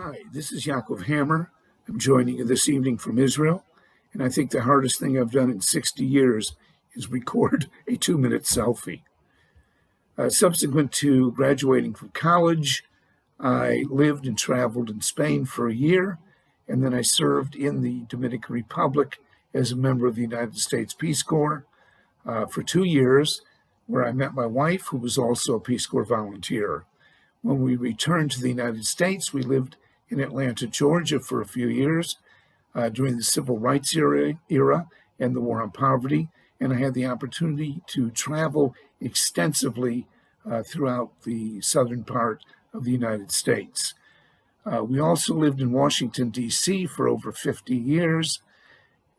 Hi, this is Yaakov Hammer. I'm joining you this evening from Israel, and I think the hardest thing I've done in 60 years is record a 2-minute selfie. Subsequent to graduating from college, I lived and traveled in Spain for a year, and then I served in the Dominican Republic as a member of the United States Peace Corps for 2 years, where I met my wife, who was also a Peace Corps volunteer. When we returned to the United States, we lived in Atlanta, Georgia for a few years during the civil rights era and the war on poverty. And I had the opportunity to travel extensively throughout the southern part of the United States. We also lived in Washington, D.C. for over 50 years,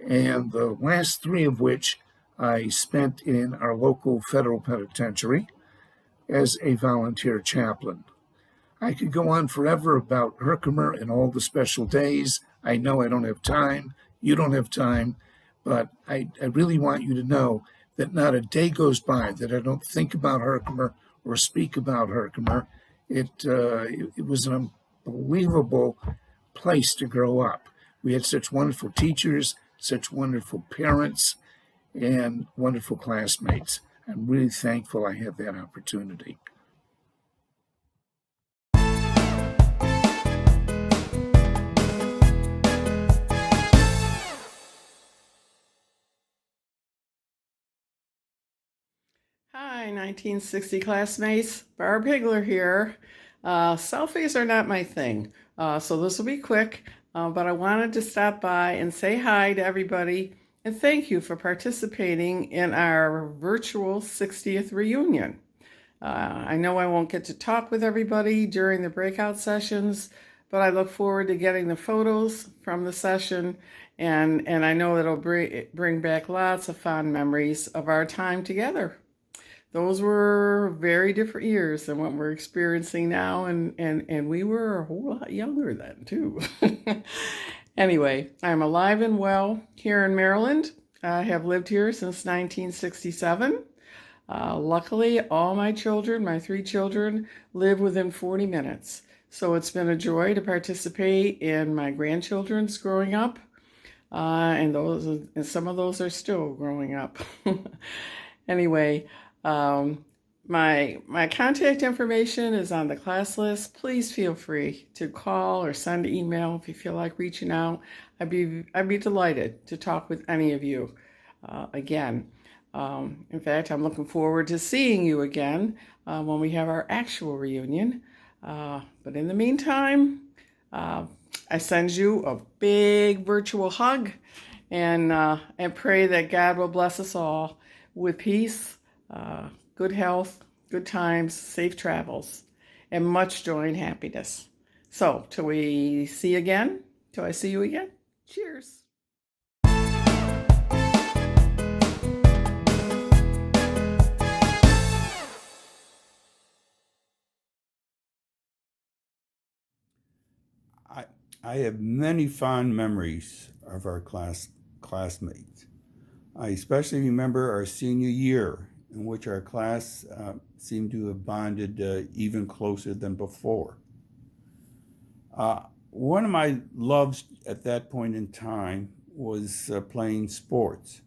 and the last 3 of which I spent in our local federal penitentiary as a volunteer chaplain. I could go on forever about Herkimer and all the special days. I know I don't have time. You don't have time. But I really want you to know that not a day goes by that I don't think about Herkimer or speak about Herkimer. It was an unbelievable place to grow up. We had such wonderful teachers, such wonderful parents, and wonderful classmates. I'm really thankful I had that opportunity. Hi, 1960 classmates. Barb Higler here. Selfies are not my thing, so this will be quick, but I wanted to stop by and say hi to everybody and thank you for participating in our virtual 60th reunion. I know I won't get to talk with everybody during the breakout sessions, but I look forward to getting the photos from the session, and I know it'll bring back lots of fond memories of our time together. Those were very different years than what we're experiencing now, and we were a whole lot younger then, too. Anyway, I'm alive and well here in Maryland. I have lived here since 1967. Luckily, all my children, my 3 children, live within 40 minutes. So it's been a joy to participate in my grandchildren's growing up, and some of those are still growing up. Anyway, my contact information is on the class list. Please feel free to call or send an email if you feel like reaching out. I'd be delighted to talk with any of you again. In fact, I'm looking forward to seeing you again when we have our actual reunion. But in the meantime, I send you a big virtual hug and pray that God will bless us all with peace, good health, good times, safe travels, and much joy and happiness. So, till I see you again, cheers. I have many fond memories of our classmates. I especially remember our senior year, in which our class seemed to have bonded even closer than before. One of my loves at that point in time was playing sports.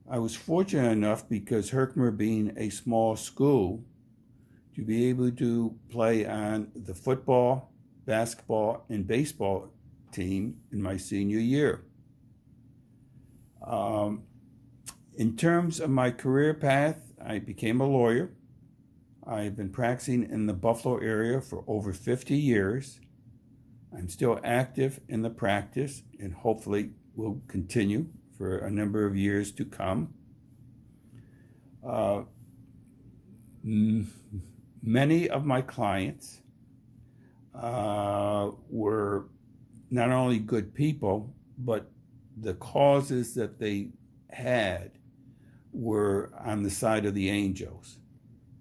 I was fortunate enough, because Herkimer being a small school, to be able to play on the football, basketball, and baseball team in my senior year. In terms of my career path, I became a lawyer. I've been practicing in the Buffalo area for over 50 years. I'm still active in the practice and hopefully will continue for a number of years to come. Many of my clients were not only good people, but the causes that they had were on the side of the angels.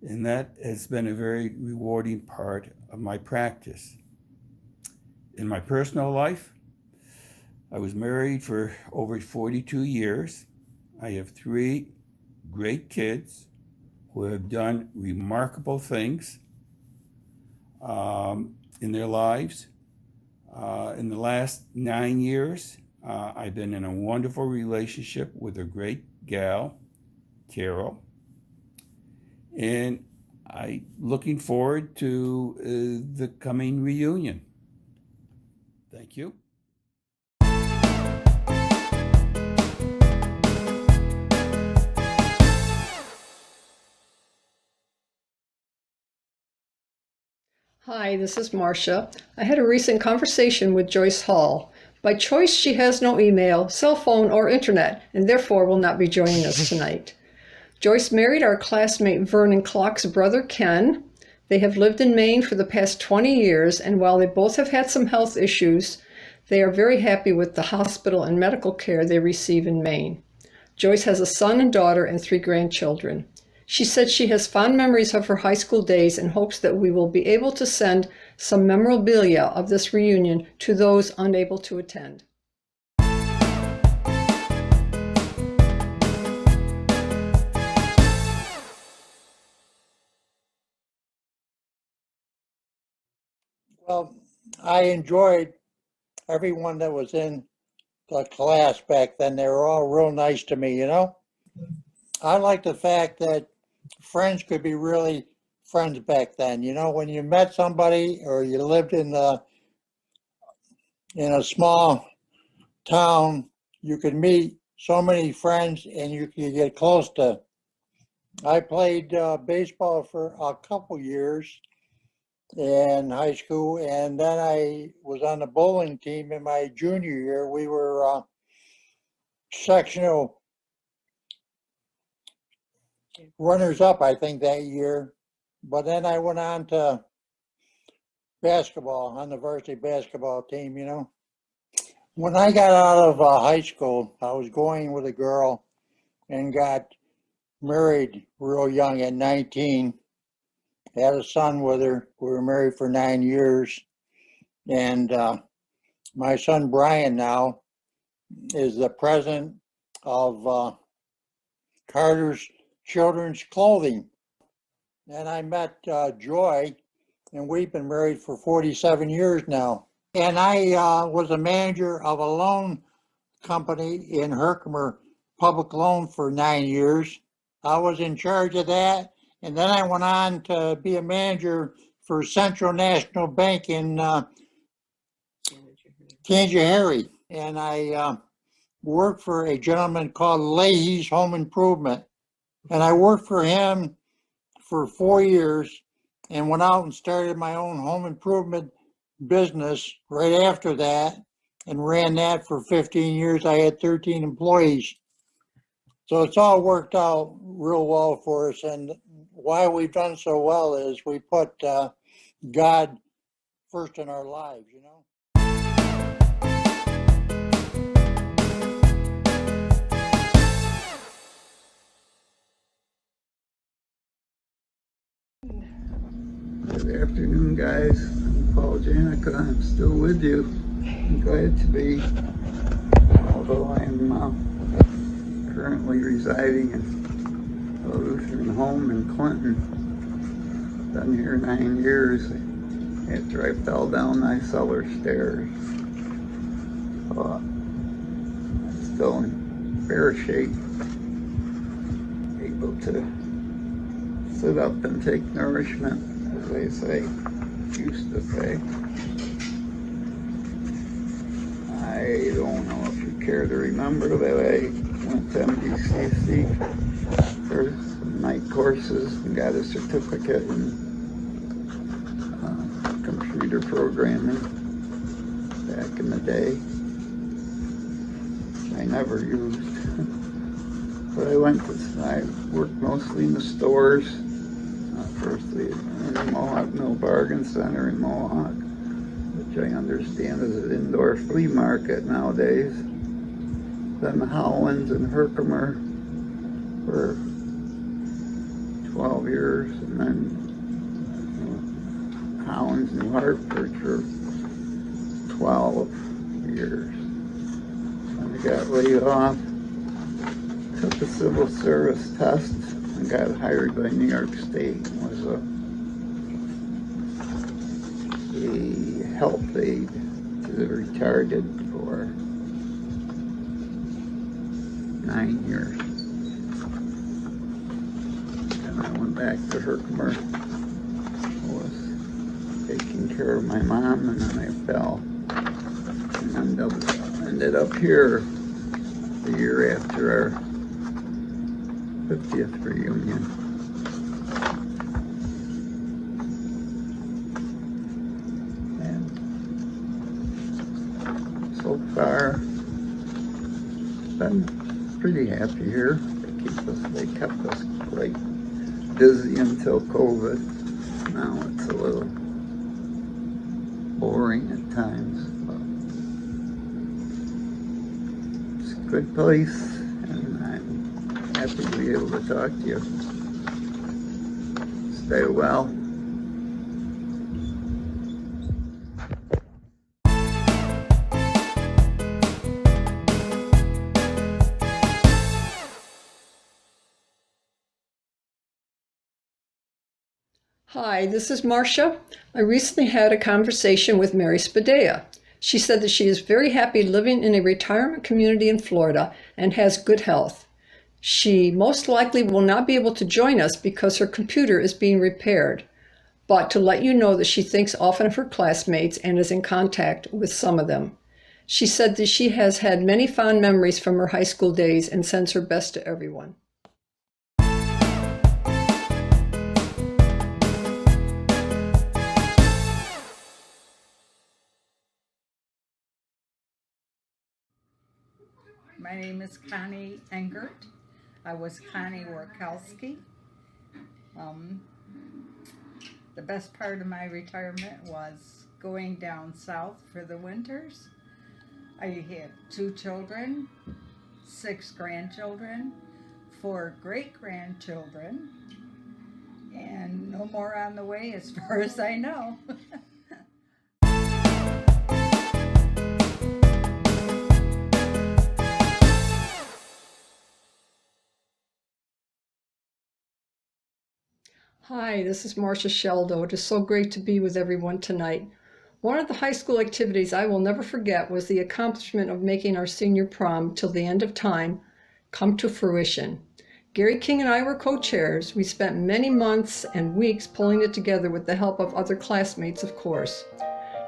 And that has been a very rewarding part of my practice. In my personal life, I was married for over 42 years. I have 3 great kids who have done remarkable things in their lives. In the last 9 years, I've been in a wonderful relationship with a great gal, Carol, and I'm looking forward to the coming reunion. Thank you. Hi, this is Marcia. I had a recent conversation with Joyce Hall. By choice, she has no email, cell phone, or internet, and therefore will not be joining us tonight. Joyce married our classmate Vernon Clark's brother Ken. They have lived in Maine for the past 20 years, and while they both have had some health issues, they are very happy with the hospital and medical care they receive in Maine. Joyce has a son and daughter and 3 grandchildren. She said she has fond memories of her high school days and hopes that we will be able to send some memorabilia of this reunion to those unable to attend. Well, I enjoyed everyone that was in the class back then. They were all real nice to me, you know? I like the fact that friends could be really friends back then. You know, when you met somebody or you lived in a small town, you could meet so many friends and you could get close to. I played baseball for a couple years in high school, and then I was on the bowling team in my junior year. We were sectional runners up, I think, that year. But then I went on to basketball on the varsity basketball team, you know. When I got out of high school, I was going with a girl and got married real young at 19. Had a son with her. We were married for 9 years. And my son Brian now is the president of Carter's Children's Clothing. And I met Joy, and we've been married for 47 years now. And I was a manager of a loan company in Herkimer Public Loan for 9 years. I was in charge of that. And then I went on to be a manager for Central National Bank in Tangier. And I worked for a gentleman called Leahy's Home Improvement. And I worked for him for 4 years and went out and started my own home improvement business right after that and ran that for 15 years. I had 13 employees. So it's all worked out real well for us. And why we've done so well is we put God first in our lives, you know. Good afternoon, guys. I'm Paul Janica. I'm still with you. I'm glad to be, although I'm currently residing in a Lutheran home in Clinton. Been here 9 years. After I fell down my cellar stairs. I'm still in fair shape. Able to sit up and take nourishment, as they say, used to say. I don't know if you care to remember that I went to MDCC for some night courses and got a certificate in computer programming back in the day, which I never used. But I worked mostly in the stores. Firstly, in the Mohawk Mill Bargain Center in Mohawk, which I understand is an indoor flea market nowadays. Then Howland's in Herkimer for 12 years, and then Howland's New Hartford for 12 years. When I got laid off, took the civil service test and got hired by New York State and was a health aide retarded for 9 years. And I went back to Herkimer. I was taking care of my mom, and then I fell. And ended up here the year after our 50th reunion. And so far, been pretty happy here. They kept us quite busy until COVID. Now it's a little boring at times, but it's a good place, and I'm happy to be able to talk to you. Stay well. Hi, this is Marcia. I recently had a conversation with Mary Spadea. She said that she is very happy living in a retirement community in Florida and has good health. She most likely will not be able to join us because her computer is being repaired, but to let you know that she thinks often of her classmates and is in contact with some of them. She said that she has had many fond memories from her high school days and sends her best to everyone. My name is Connie Engert. I was Connie Warkowski. The best part of my retirement was going down south for the winters. I had 2 children, 6 grandchildren, 4 great-grandchildren, and no more on the way as far as I know. Hi, this is Marcia Sheldo. It is so great to be with everyone tonight. One of the high school activities I will never forget was the accomplishment of making our senior prom till the end of time come to fruition. Gary King and I were co-chairs. We spent many months and weeks pulling it together with the help of other classmates, of course.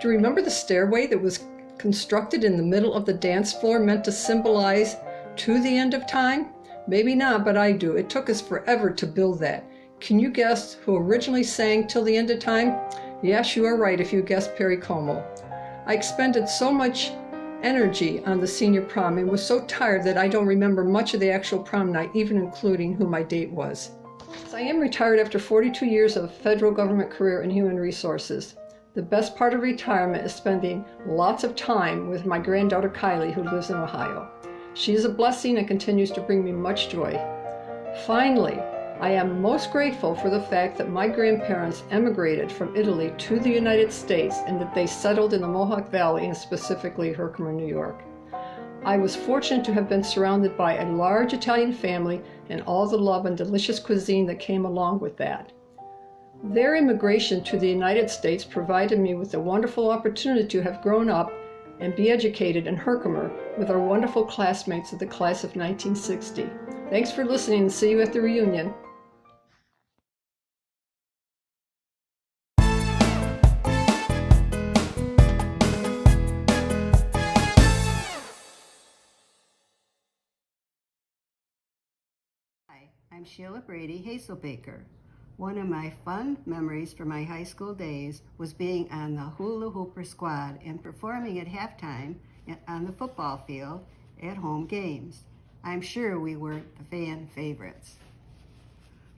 Do you remember the stairway that was constructed in the middle of the dance floor meant to symbolize to the end of time? Maybe not, but I do. It took us forever to build that. Can you guess who originally sang Till the End of Time? Yes, you are right if you guessed Perry Como. I expended so much energy on the senior prom and was so tired that I don't remember much of the actual prom night, even including who my date was. So I am retired after 42 years of federal government career in human resources. The best part of retirement is spending lots of time with my granddaughter Kylie, who lives in Ohio. She is a blessing and continues to bring me much joy. Finally, I am most grateful for the fact that my grandparents emigrated from Italy to the United States and that they settled in the Mohawk Valley and specifically Herkimer, New York. I was fortunate to have been surrounded by a large Italian family and all the love and delicious cuisine that came along with that. Their immigration to the United States provided me with a wonderful opportunity to have grown up and be educated in Herkimer with our wonderful classmates of the class of 1960. Thanks for listening and see you at the reunion. Hi, I'm Sheila Brady Hazelbaker. One of my fond memories from my high school days was being on the hula hooper squad and performing at halftime on the football field at home games. I'm sure we were the fan favorites.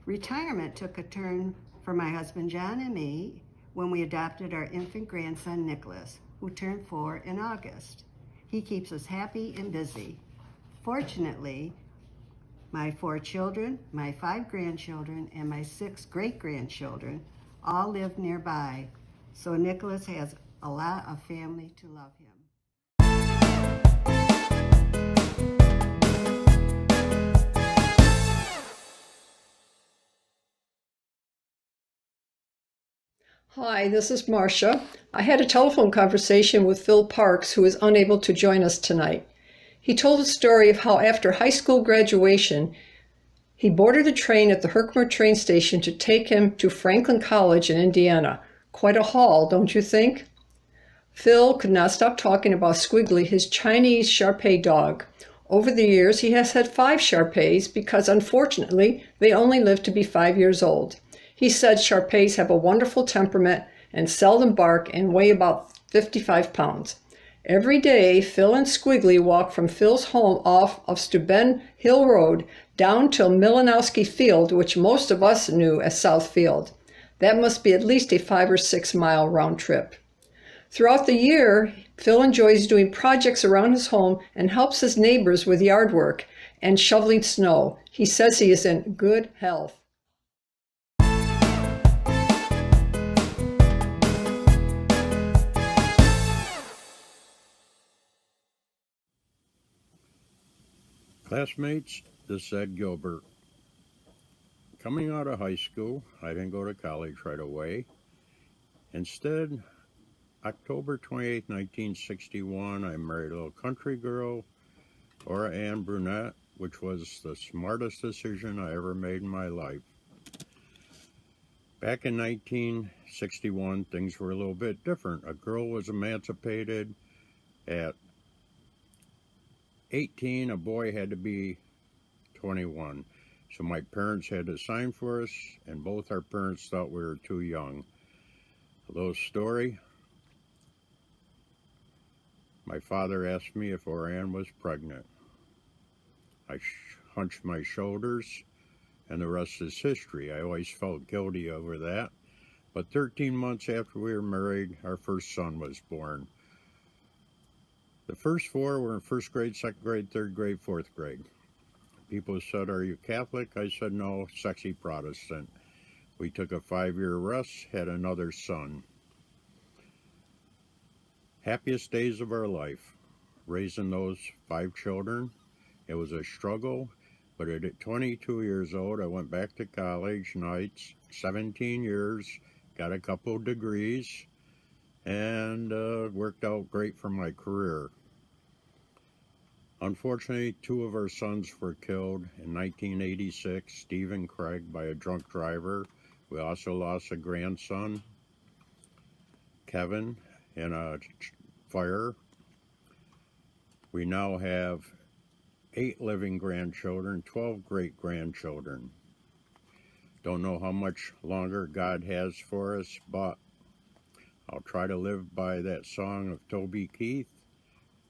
Retirement took a turn for my husband John and me when we adopted our infant grandson Nicholas, who turned 4 in August. He keeps us happy and busy. Fortunately, my 4 children, my 5 grandchildren, and my 6 great-grandchildren all live nearby, so Nicholas has a lot of family to love him. Hi, this is Marcia. I had a telephone conversation with Phil Parks, who is unable to join us tonight. He told a story of how after high school graduation, he boarded a train at the Herkimer train station to take him to Franklin College in Indiana. Quite a haul, don't you think? Phil could not stop talking about Squiggly, his Chinese Shar-Pei dog. Over the years, he has had 5 Shar-Peis because, unfortunately, they only live to be 5 years old. He said Shar-Peis have a wonderful temperament and seldom bark and weigh about 55 pounds. Every day, Phil and Squiggly walk from Phil's home off of Steuben Hill Road down till Milanowski Field, which most of us knew as South Field. That must be at least a 5 or 6 mile round trip. Throughout the year, Phil enjoys doing projects around his home and helps his neighbors with yard work and shoveling snow. He says he is in good health. Classmates, this is Ed Gilbert. Coming out of high school, I didn't go to college right away. Instead, October 28, 1961, I married a little country girl, Laura Ann Brunette, which was the smartest decision I ever made in my life. Back in 1961, things were a little bit different. A girl was emancipated at 18, a boy had to be 21. So my parents had to sign for us, and both our parents thought we were too young. A little story. My father asked me if Orianne was pregnant. I hunched my shoulders, and the rest is history. I always felt guilty over that. But 13 months after we were married, our first son was born. The first 4 were in first grade, second grade, third grade, fourth grade. People said, "Are you Catholic?" I said, "No, sexy Protestant." We took a 5-year rest, had another son. Happiest days of our life, raising those 5 children. It was a struggle, but at 22 years old, I went back to college nights, 17 years, got a couple degrees, and worked out great for my career. Unfortunately, 2 of our sons were killed in 1986, Steve and Craig, by a drunk driver. We also lost a grandson, Kevin, in a fire. We now have 8 living grandchildren, 12 great-grandchildren. Don't know how much longer God has for us, but I'll try to live by that song of Toby Keith,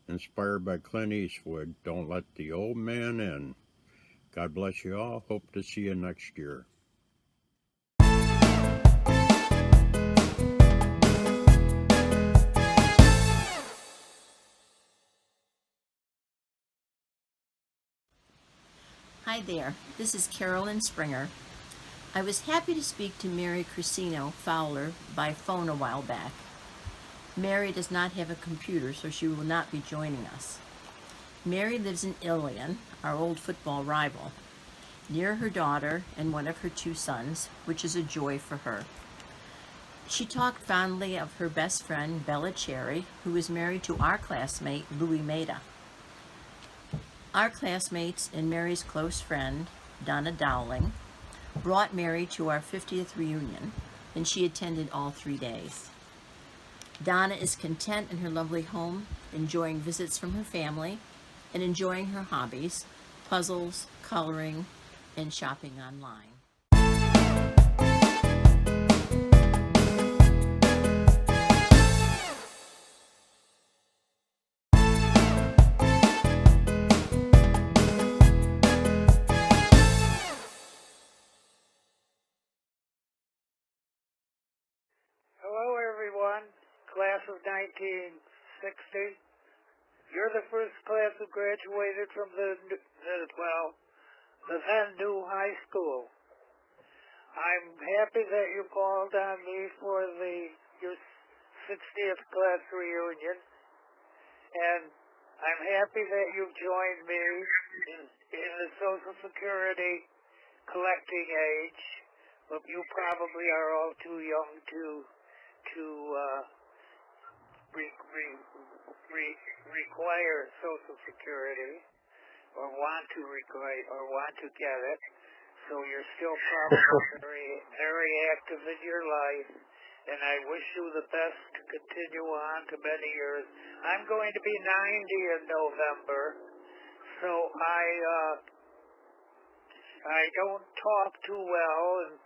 inspired by Clint Eastwood, "Don't let the old man in." God bless you all. Hope to see you next year. Hi there, this is Carolyn Springer. I was happy to speak to Mary Crisino Fowler by phone a while back. Mary does not have a computer, so she will not be joining us. Mary lives in Ilion, our old football rival, near her daughter and one of her 2 sons, which is a joy for her. She talked fondly of her best friend, Bella Cherry, who is married to our classmate, Louis Maida. Our classmates and Mary's close friend, Donna Dowling, brought Mary to our 50th reunion, and she attended all 3 days. Donna is content in her lovely home, enjoying visits from her family, and enjoying her hobbies, puzzles, coloring, and shopping online. Hello, everyone. Class of 1960. You're the first class who graduated from the then new high school. I'm happy that you called on me for your 60th class reunion, and I'm happy that you've joined me in the Social Security collecting age, but you probably are all too young to to require Social Security, or want to require, or want to get it. So you're still probably very active in your life, and I wish you the best to continue on to many years. I'm going to be 90 in November, so I don't talk too well, and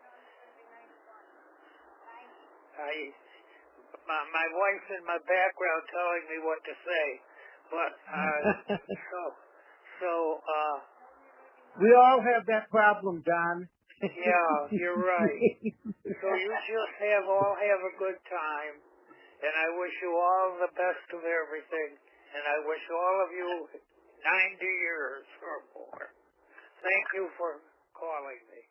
my wife's in my background telling me what to say, but we all have that problem, Don. yeah, you're right. So you just all have a good time, and I wish you all the best of everything, and I wish all of you 90 years or more. Thank you for calling me.